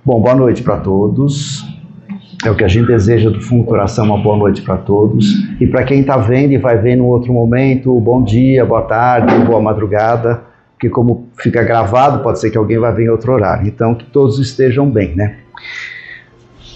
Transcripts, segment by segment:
Bom, boa noite para todos. É o que a gente deseja do fundo do coração, uma boa noite para todos. E para quem está vendo e vai ver no outro momento, bom dia, boa tarde, boa madrugada, porque como fica gravado, pode ser que alguém vá ver em outro horário. Então, que todos estejam bem, né?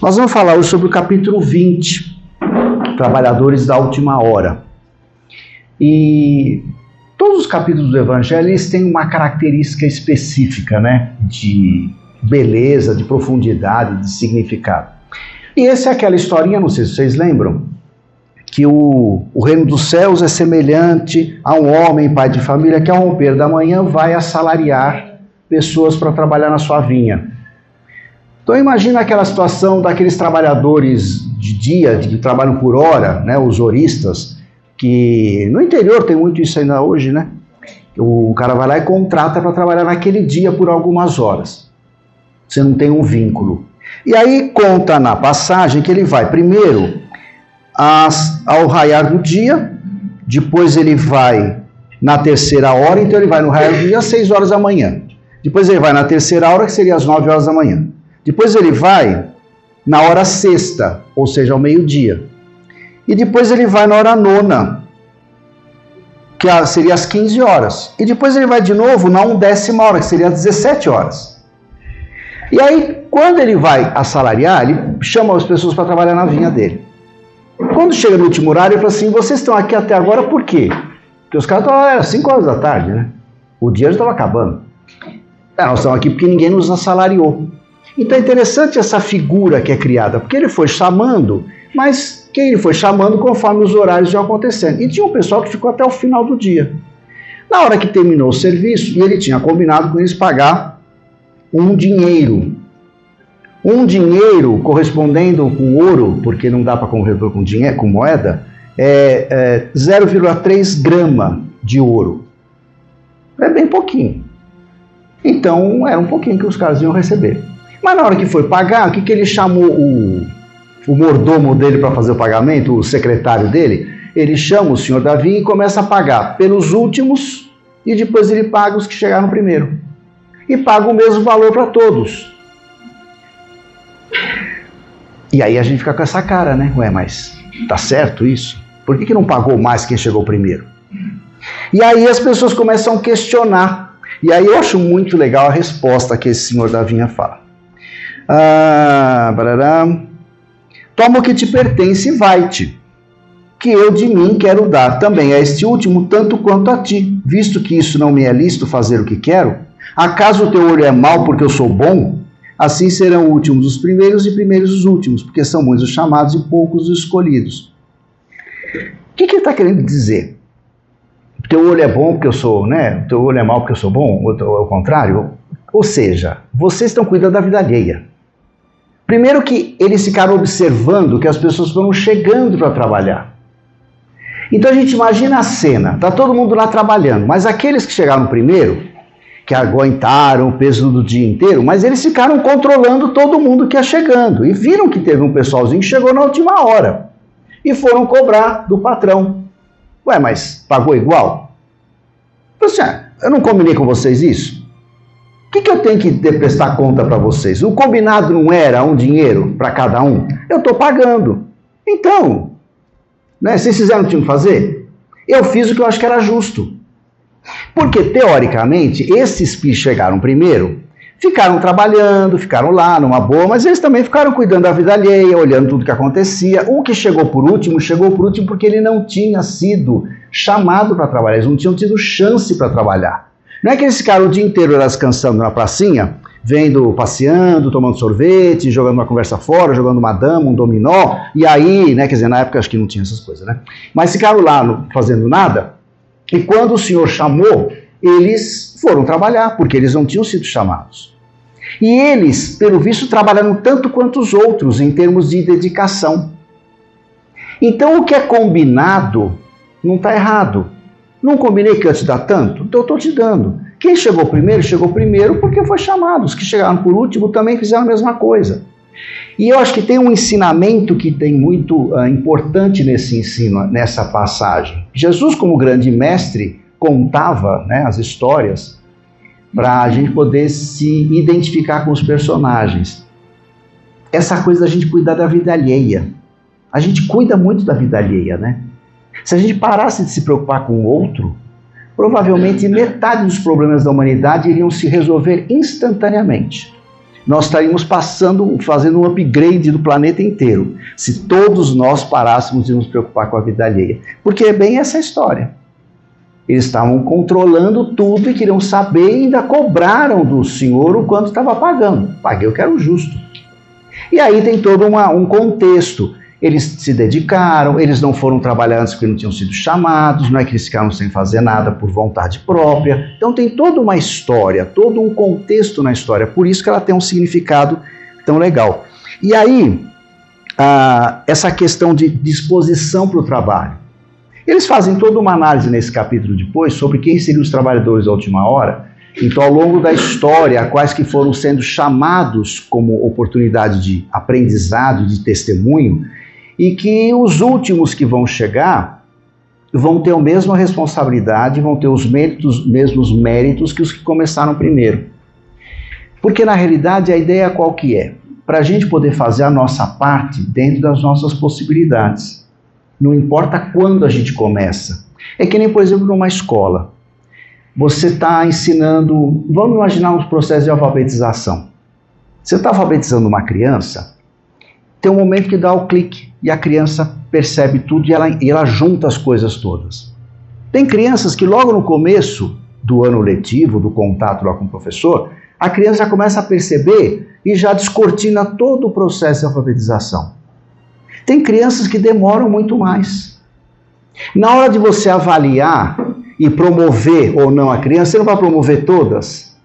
Nós vamos falar hoje sobre o capítulo 20, Trabalhadores da Última Hora. E todos os capítulos do Evangelho, eles têm uma característica específica, né? De beleza, de profundidade, de significado. E essa é aquela historinha, não sei se vocês lembram, que o reino dos céus é semelhante a um homem, pai de família, que ao romper da manhã vai assalariar pessoas para trabalhar na sua vinha. Então imagina aquela situação daqueles trabalhadores de dia, que trabalham por hora, né, os horistas, que no interior tem muito isso ainda hoje, né? O cara vai lá e contrata para trabalhar naquele dia por algumas horas. Você não tem um vínculo. E aí conta na passagem que ele vai primeiro ao raiar do dia, depois ele vai na terceira hora, então ele vai no raiar do dia às 6 horas da manhã. Depois ele vai na terceira hora, que seria às 9 horas da manhã. Depois ele vai na hora sexta, ou seja, ao meio-dia. E depois ele vai na hora nona, que seria às 15 horas. E depois ele vai de novo na 1/10 hora, que seria às 17 horas. E aí, quando ele vai assalariar, ele chama as pessoas para trabalhar na vinha dele. Quando chega no último horário, ele fala assim, vocês estão aqui até agora por quê? Porque os caras estavam às 5 horas da tarde, né? O dia já estava acabando. Nós estamos aqui porque ninguém nos assalariou. Então é interessante essa figura que é criada, porque ele foi chamando, mas quem ele foi chamando conforme os horários iam acontecendo. E tinha um pessoal que ficou até o final do dia. Na hora que terminou o serviço, e ele tinha combinado com eles pagar um dinheiro correspondendo com ouro, porque não dá para converter com dinheiro, com moeda, 0,3 grama de ouro. É bem pouquinho. Então, era um pouquinho que os caras iam receber. Mas na hora que foi pagar, o que ele chamou o mordomo dele para fazer o pagamento, o secretário dele? Ele chama o senhor Davi e começa a pagar pelos últimos e depois ele paga os que chegaram primeiro. E paga o mesmo valor para todos. E aí a gente fica com essa cara, né? Ué, mas tá certo isso? Por que não pagou mais quem chegou primeiro? E aí as pessoas começam a questionar. E aí eu acho muito legal a resposta que esse senhor da vinha fala. Toma o que te pertence e vai-te, que eu de mim quero dar também a este último tanto quanto a ti, visto que isso não me é lícito fazer o que quero. Acaso o teu olho é mau porque eu sou bom? Assim serão últimos os primeiros e primeiros os últimos, porque são muitos os chamados e poucos os escolhidos. O que ele está querendo dizer? O teu olho é bom porque eu sou, né? O teu olho é mau porque eu sou bom? Ou ao contrário? Ou seja, vocês estão cuidando da vida alheia. Primeiro que eles ficaram observando que as pessoas foram chegando para trabalhar. Então a gente imagina a cena, está todo mundo lá trabalhando, mas aqueles que chegaram primeiro, que aguentaram o peso do dia inteiro, mas eles ficaram controlando todo mundo que ia chegando. E viram que teve um pessoalzinho que chegou na última hora. E foram cobrar do patrão. Ué, mas pagou igual? Eu não combinei com vocês isso? O que eu tenho que prestar conta para vocês? O combinado não era um dinheiro para cada um? Eu estou pagando. Então, né, vocês fizeram o que tinham que fazer? Eu fiz o que eu acho que era justo. Porque, teoricamente, esses que chegaram primeiro ficaram trabalhando, ficaram lá numa boa, mas eles também ficaram cuidando da vida alheia, olhando tudo que acontecia. O que chegou por último porque ele não tinha sido chamado para trabalhar, eles não tinham tido chance para trabalhar. Não é que eles ficaram o dia inteiro descansando na pracinha, vendo, passeando, tomando sorvete, jogando uma conversa fora, jogando uma dama, um dominó, e aí, né, quer dizer, na época acho que não tinha essas coisas, né? Mas ficaram lá fazendo nada. E quando o Senhor chamou, eles foram trabalhar, porque eles não tinham sido chamados. E eles, pelo visto, trabalharam tanto quanto os outros, em termos de dedicação. Então, o que é combinado não está errado. Não combinei que eu ia te dar tanto? Então eu estou te dando. Quem chegou primeiro porque foi chamado. Os que chegaram por último também fizeram a mesma coisa. E eu acho que tem um ensinamento que tem muito importante nesse ensino, nessa passagem. Jesus, como grande mestre, contava, né, as histórias para a gente poder se identificar com os personagens. essa coisa da gente cuidar da vida alheia. A gente cuida muito da vida alheia, né? Se a gente parasse de se preocupar com o outro, provavelmente metade dos problemas da humanidade iriam se resolver instantaneamente. Nós estaríamos fazendo um upgrade do planeta inteiro, se todos nós parássemos de nos preocupar com a vida alheia. Porque é bem essa história. Eles estavam controlando tudo e queriam saber e ainda cobraram do Senhor o quanto estava pagando. Paguei, eu quero o justo. E aí tem todo um contexto. Eles se dedicaram, eles não foram trabalhar antes porque não tinham sido chamados, não é que eles ficaram sem fazer nada por vontade própria. Então tem toda uma história, todo um contexto na história, por isso que ela tem um significado tão legal. E aí, essa questão de disposição para o trabalho. Eles fazem toda uma análise nesse capítulo depois sobre quem seriam os trabalhadores da última hora. Então, ao longo da história, quais que foram sendo chamados como oportunidade de aprendizado, de testemunho, e que os últimos que vão chegar vão ter a mesma responsabilidade, vão ter os mesmos méritos que os que começaram primeiro. Porque, na realidade, a ideia qual que é? Para a gente poder fazer a nossa parte dentro das nossas possibilidades. Não importa quando a gente começa. É que nem, por exemplo, numa escola. Você está ensinando, vamos imaginar um processo de alfabetização. Você está alfabetizando uma criança, tem um momento que dá o clique e a criança percebe tudo e ela junta as coisas todas. Tem crianças que logo no começo do ano letivo, do contato lá com o professor, a criança já começa a perceber e já descortina todo o processo de alfabetização. Tem crianças que demoram muito mais. Na hora de você avaliar e promover ou não a criança, você não vai promover todas.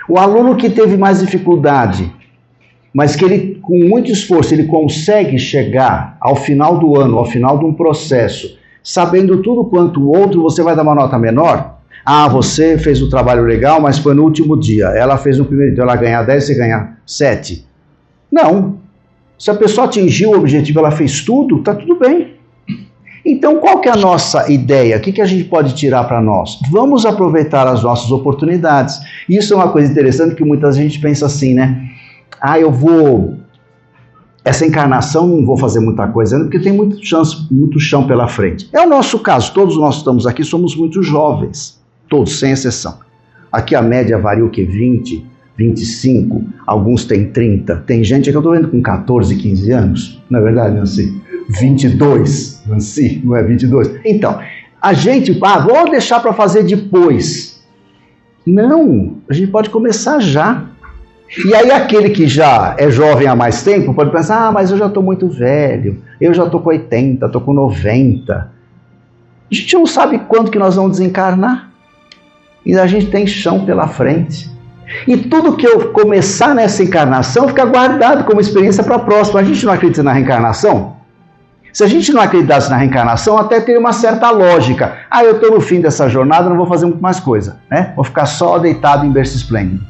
O aluno que teve mais dificuldade, mas que ele, com muito esforço, ele consegue chegar ao final do ano, ao final de um processo, sabendo tudo quanto o outro, você vai dar uma nota menor? Ah, você fez o trabalho legal, mas foi no último dia. Ela fez no primeiro dia, ela ganha 10, você ganha 7. Não. Se a pessoa atingiu o objetivo, ela fez tudo, está tudo bem. Então, qual que é a nossa ideia? O que a gente pode tirar para nós? Vamos aproveitar as nossas oportunidades. Isso é uma coisa interessante que muita gente pensa assim, né? Ah, essa encarnação não vou fazer muita coisa, porque tem muito chão pela frente. É o nosso caso, todos nós estamos aqui, somos muito jovens, todos, sem exceção. Aqui a média varia o quê? 20, 25, alguns têm 30. Tem gente que eu estou vendo com 14, 15 anos, não é verdade, Nancy? 22, Nancy, não é 22? Então, a gente, vou deixar para fazer depois. Não, a gente pode começar já. E aí aquele que já é jovem há mais tempo pode pensar, mas eu já estou muito velho, eu já estou com 80, estou com 90. A gente não sabe quando que nós vamos desencarnar. E a gente tem chão pela frente. E tudo que eu começar nessa encarnação fica guardado como experiência para a próxima. A gente não acredita na reencarnação? Se a gente não acreditasse na reencarnação, até teria uma certa lógica. Eu estou no fim dessa jornada, não vou fazer muito mais coisa, né? Vou ficar só deitado em berço esplêndido.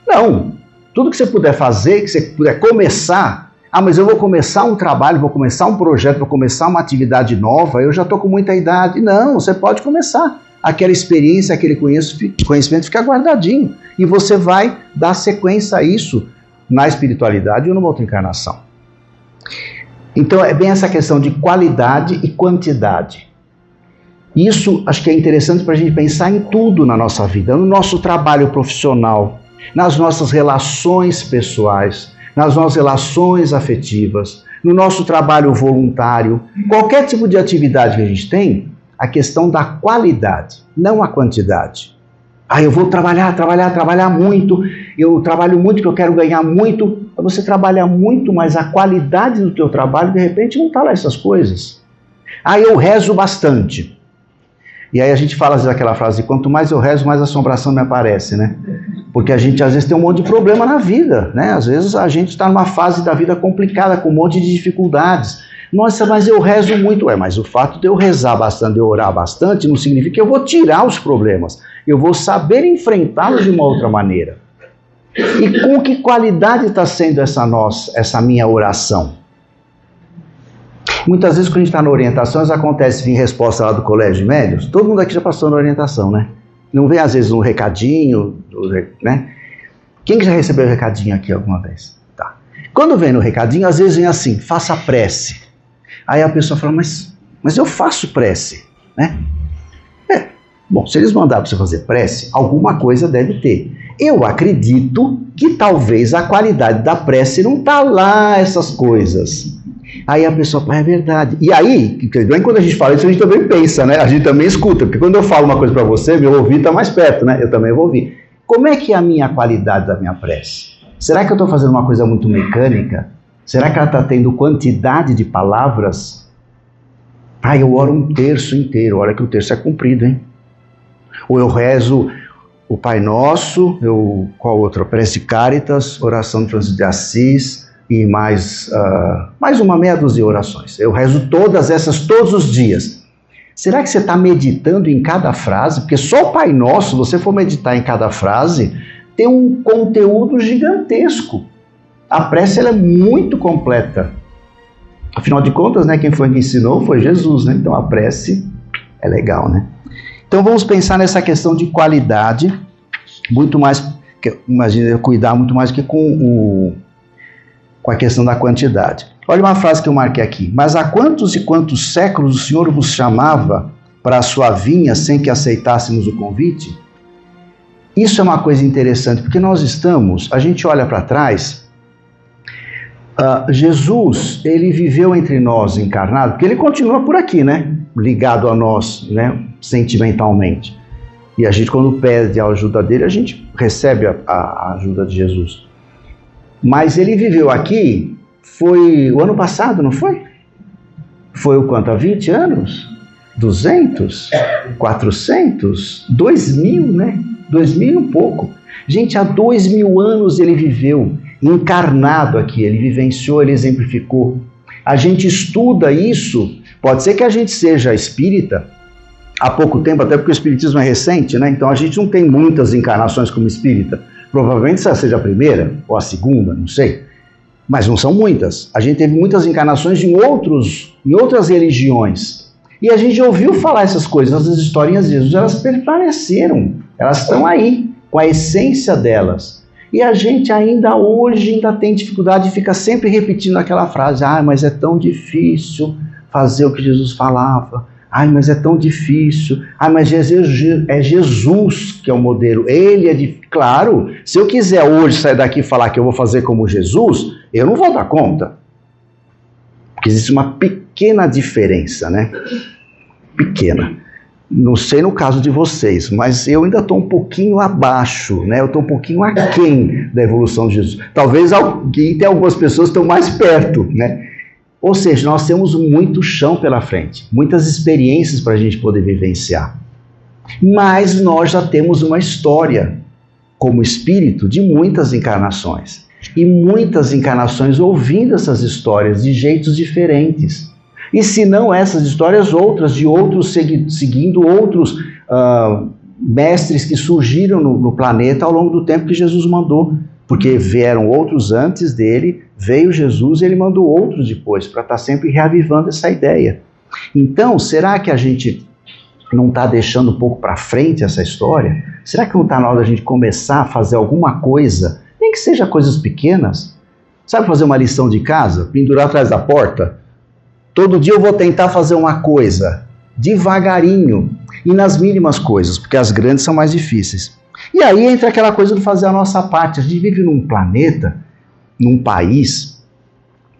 Não. Tudo que você puder fazer, que você puder começar, mas eu vou começar um trabalho, vou começar um projeto, vou começar uma atividade nova, eu já estou com muita idade. Não, você pode começar. Aquela experiência, aquele conhecimento fica guardadinho. E você vai dar sequência a isso na espiritualidade ou numa outra encarnação. Então é bem essa questão de qualidade e quantidade. Isso acho que é interessante para a gente pensar em tudo na nossa vida, no nosso trabalho profissional, nas nossas relações pessoais, nas nossas relações afetivas, no nosso trabalho voluntário, qualquer tipo de atividade que a gente tem, a questão da qualidade, não a quantidade. Eu vou trabalhar muito, eu trabalho muito porque eu quero ganhar muito. Você trabalha muito, mas a qualidade do teu trabalho, de repente, não está lá essas coisas. Eu rezo bastante. E aí a gente fala às vezes aquela frase, quanto mais eu rezo, mais assombração me aparece, né? Porque a gente às vezes tem um monte de problema na vida, né? Às vezes a gente está numa fase da vida complicada, com um monte de dificuldades. Nossa, mas eu rezo muito. Mas o fato de eu rezar bastante, de eu orar bastante, não significa que eu vou tirar os problemas. Eu vou saber enfrentá-los de uma outra maneira. E com que qualidade está sendo essa minha oração? Muitas vezes quando a gente está na orientação, acontece vir resposta lá do colégio de médios. Todo mundo aqui já passou na orientação, né? Não vem às vezes um recadinho, né? Quem que já recebeu o recadinho aqui alguma vez? Tá. Quando vem no recadinho, às vezes vem assim, faça prece. Aí a pessoa fala, mas eu faço prece, né? Bom, se eles mandaram para você fazer prece, alguma coisa deve ter. Eu acredito que talvez a qualidade da prece não está lá, essas coisas. Aí a pessoa fala, é verdade. E aí, quando a gente fala isso, a gente também pensa, né? A gente também escuta, porque quando eu falo uma coisa para você, meu ouvido está mais perto, né? Eu também vou ouvir. Como é que é a minha qualidade da minha prece? Será que eu estou fazendo uma coisa muito mecânica? Será que ela está tendo quantidade de palavras? Eu oro um terço inteiro, olha que o terço é comprido, hein? Ou eu rezo o Pai Nosso, qual outra? Prece de Cáritas, oração de Francisco de Assis e mais uma meia dúzia de orações. Eu rezo todas essas todos os dias. Será que você está meditando em cada frase? Porque só o Pai Nosso, se você for meditar em cada frase, tem um conteúdo gigantesco. A prece ela é muito completa. Afinal de contas, né, quem foi que ensinou foi Jesus, né? Então a prece é legal, né? Então vamos pensar nessa questão de qualidade, muito mais, imagina, cuidar muito mais do que com a questão da quantidade. Olha uma frase que eu marquei aqui. Mas há quantos e quantos séculos o Senhor vos chamava para a sua vinha sem que aceitássemos o convite? Isso é uma coisa interessante, porque a gente olha para trás, Jesus, ele viveu entre nós encarnado, porque ele continua por aqui, né? Ligado a nós, né? Sentimentalmente. E a gente, quando pede a ajuda dele, a gente recebe a ajuda de Jesus. Mas ele viveu aqui, foi o ano passado, não foi? Foi o quanto? Há 20 anos? 200? 400? 2000, né? 2000 e um pouco. Gente, há 2000 anos ele viveu encarnado aqui, ele vivenciou, ele exemplificou. A gente estuda isso, pode ser que a gente seja espírita há pouco tempo, até porque o espiritismo é recente, né? Então a gente não tem muitas encarnações como espírita. Provavelmente essa seja a primeira ou a segunda, não sei. Mas não são muitas. A gente teve muitas encarnações em outras religiões. E a gente ouviu falar essas coisas, as historinhas de Jesus, elas permaneceram, elas estão aí, com a essência delas. E a gente hoje tem dificuldade e fica sempre repetindo aquela frase, mas é tão difícil fazer o que Jesus falava, mas é tão difícil, mas é Jesus que é o modelo, ele é Claro, se eu quiser hoje sair daqui e falar que eu vou fazer como Jesus, eu não vou dar conta. Porque existe uma pequena diferença, né? Pequena. Não sei no caso de vocês, mas eu ainda estou um pouquinho abaixo, né? Eu estou um pouquinho aquém da evolução de Jesus. Talvez tem algumas pessoas que estão mais perto, né? Ou seja, nós temos muito chão pela frente, muitas experiências para a gente poder vivenciar. Mas nós já temos uma história, como espírito, de muitas encarnações. E muitas encarnações ouvindo essas histórias de jeitos diferentes. E se não essas histórias, outras, de outros seguindo outros mestres que surgiram no planeta ao longo do tempo que Jesus mandou. Porque vieram outros antes dele, veio Jesus e ele mandou outros depois, para estar sempre reavivando essa ideia. Então, será que a gente não está deixando um pouco para frente essa história? Será que não está na hora da gente começar a fazer alguma coisa, nem que seja coisas pequenas? Sabe fazer uma lição de casa? Pendurar atrás da porta? Todo dia eu vou tentar fazer uma coisa, devagarinho, e nas mínimas coisas, porque as grandes são mais difíceis. E aí entra aquela coisa de fazer a nossa parte. A gente vive num planeta, num país,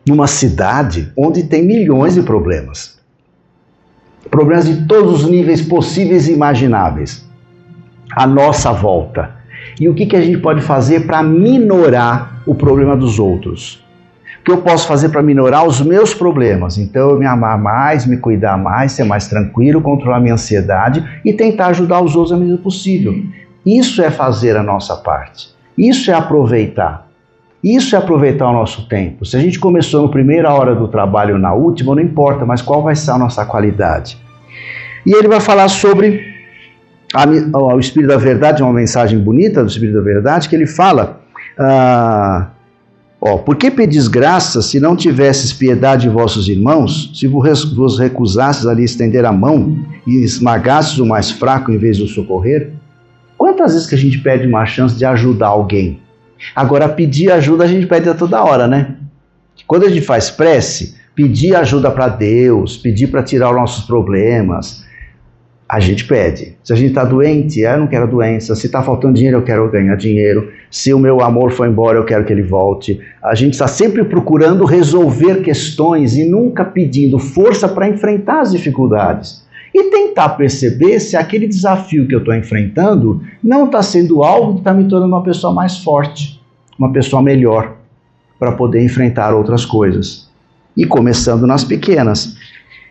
numa cidade, onde tem milhões de problemas. Problemas de todos os níveis possíveis e imagináveis. À nossa volta. E o que a gente pode fazer para minorar o problema dos outros? O que eu posso fazer para minorar os meus problemas? Então, eu me amar mais, me cuidar mais, ser mais tranquilo, controlar minha ansiedade e tentar ajudar os outros da medida possível. Isso é fazer a nossa parte. Isso é aproveitar. Isso é aproveitar o nosso tempo. Se a gente começou na primeira hora do trabalho ou na última, não importa, mas qual vai ser a nossa qualidade? E ele vai falar sobre o Espírito da Verdade, uma mensagem bonita do Espírito da Verdade, que ele fala... por que pedis graça se não tivesses piedade de vossos irmãos, se vos recusasses a lhe estender a mão e esmagasses o mais fraco em vez de o socorrer? Quantas vezes que a gente pede uma chance de ajudar alguém? Agora, pedir ajuda a gente pede a toda hora, né? Quando a gente faz prece, pedir ajuda para Deus, pedir para tirar os nossos problemas, a gente pede. Se a gente está doente, eu não quero a doença. Se está faltando dinheiro, eu quero ganhar dinheiro. Se o meu amor foi embora, eu quero que ele volte. A gente está sempre procurando resolver questões e nunca pedindo força para enfrentar as dificuldades. E tentar perceber se aquele desafio que eu estou enfrentando não está sendo algo que está me tornando uma pessoa mais forte, uma pessoa melhor, para poder enfrentar outras coisas. E começando nas pequenas.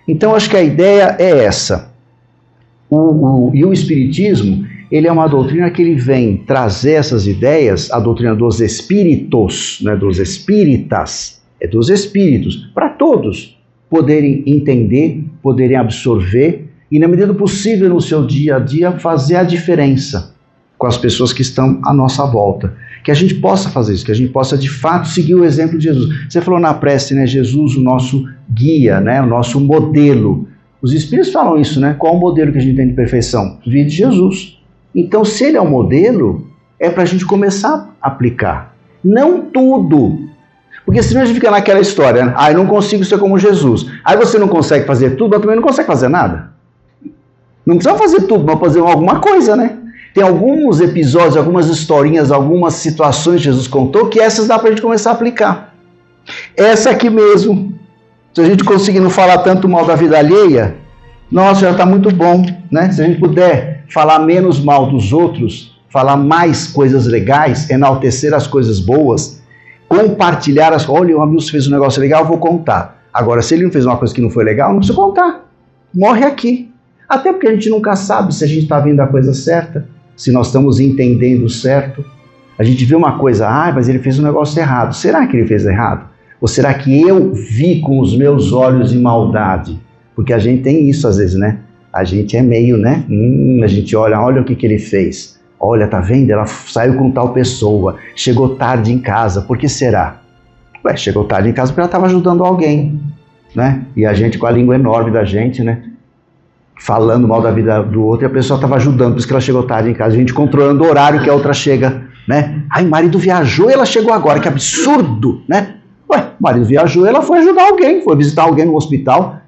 Então, acho que a ideia é essa. E o Espiritismo, ele é uma doutrina que ele vem trazer essas ideias, a doutrina dos espíritos, não é dos espíritas, é dos espíritos, para todos poderem entender, poderem absorver e, na medida do possível, no seu dia a dia, fazer a diferença com as pessoas que estão à nossa volta. Que a gente possa fazer isso, que a gente possa, de fato, seguir o exemplo de Jesus. Você falou na prece, né? Jesus, o nosso guia, né? O nosso modelo. Os Espíritos falam isso, né? Qual o modelo que a gente tem de perfeição? Vida de Jesus. Então, se ele é o modelo, é para a gente começar a aplicar. Não tudo. Porque senão a gente fica naquela história, né? Ah, eu não consigo ser como Jesus. Aí você não consegue fazer tudo, mas também não consegue fazer nada. Não precisa fazer tudo, mas fazer alguma coisa, né? Tem alguns episódios, algumas historinhas, algumas situações que Jesus contou que essas dá para a gente começar a aplicar. Essa aqui mesmo. Se a gente conseguir não falar tanto mal da vida alheia, nossa, já está muito bom, né? Se a gente puder falar menos mal dos outros, falar mais coisas legais, enaltecer as coisas boas, compartilhar as coisas. Olha, o amigo fez um negócio legal, eu vou contar. Agora, se ele não fez uma coisa que não foi legal, não precisa contar. Morre aqui. Até porque a gente nunca sabe se a gente está vendo a coisa certa, se nós estamos entendendo certo. A gente vê uma coisa, mas ele fez um negócio errado. Será que ele fez errado? Ou será que eu vi com os meus olhos em maldade? Porque a gente tem isso às vezes, né? A gente é meio, né? A gente olha o que ele fez. Olha, tá vendo? Ela saiu com tal pessoa, chegou tarde em casa. Por que será? Chegou tarde em casa porque ela estava ajudando alguém, né? E a gente com a língua enorme da gente, né? Falando mal da vida do outro e a pessoa estava ajudando, por isso que ela chegou tarde em casa. A gente controlando o horário que a outra chega, né? O marido viajou e ela chegou agora, que absurdo, né? O marido viajou, ela foi ajudar alguém, foi visitar alguém no hospital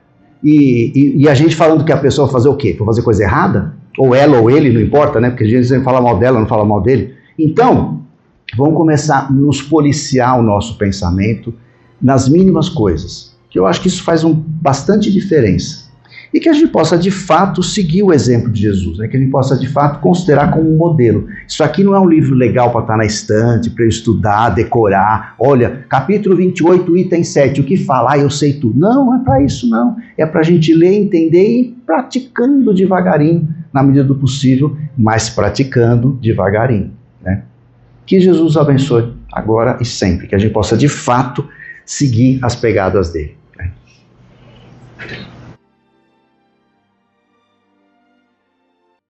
e a gente falando que a pessoa vai fazer o quê? Foi fazer coisa errada? Ou ela ou ele, não importa, né? Porque a gente fala mal dela, não fala mal dele. Então, vamos começar a nos policiar o nosso pensamento nas mínimas coisas, que eu acho que isso faz bastante diferença. E que a gente possa, de fato, seguir o exemplo de Jesus, né? Que a gente possa, de fato, considerar como um modelo. Isso aqui não é um livro legal para estar na estante, para eu estudar, decorar. Olha, capítulo 28, item 7, o que fala? Eu sei tudo. Não é para isso, não. É para a gente ler, entender e ir praticando devagarinho, na medida do possível, mas praticando devagarinho, né? Que Jesus abençoe agora e sempre. Que a gente possa, de fato, seguir as pegadas dele, né?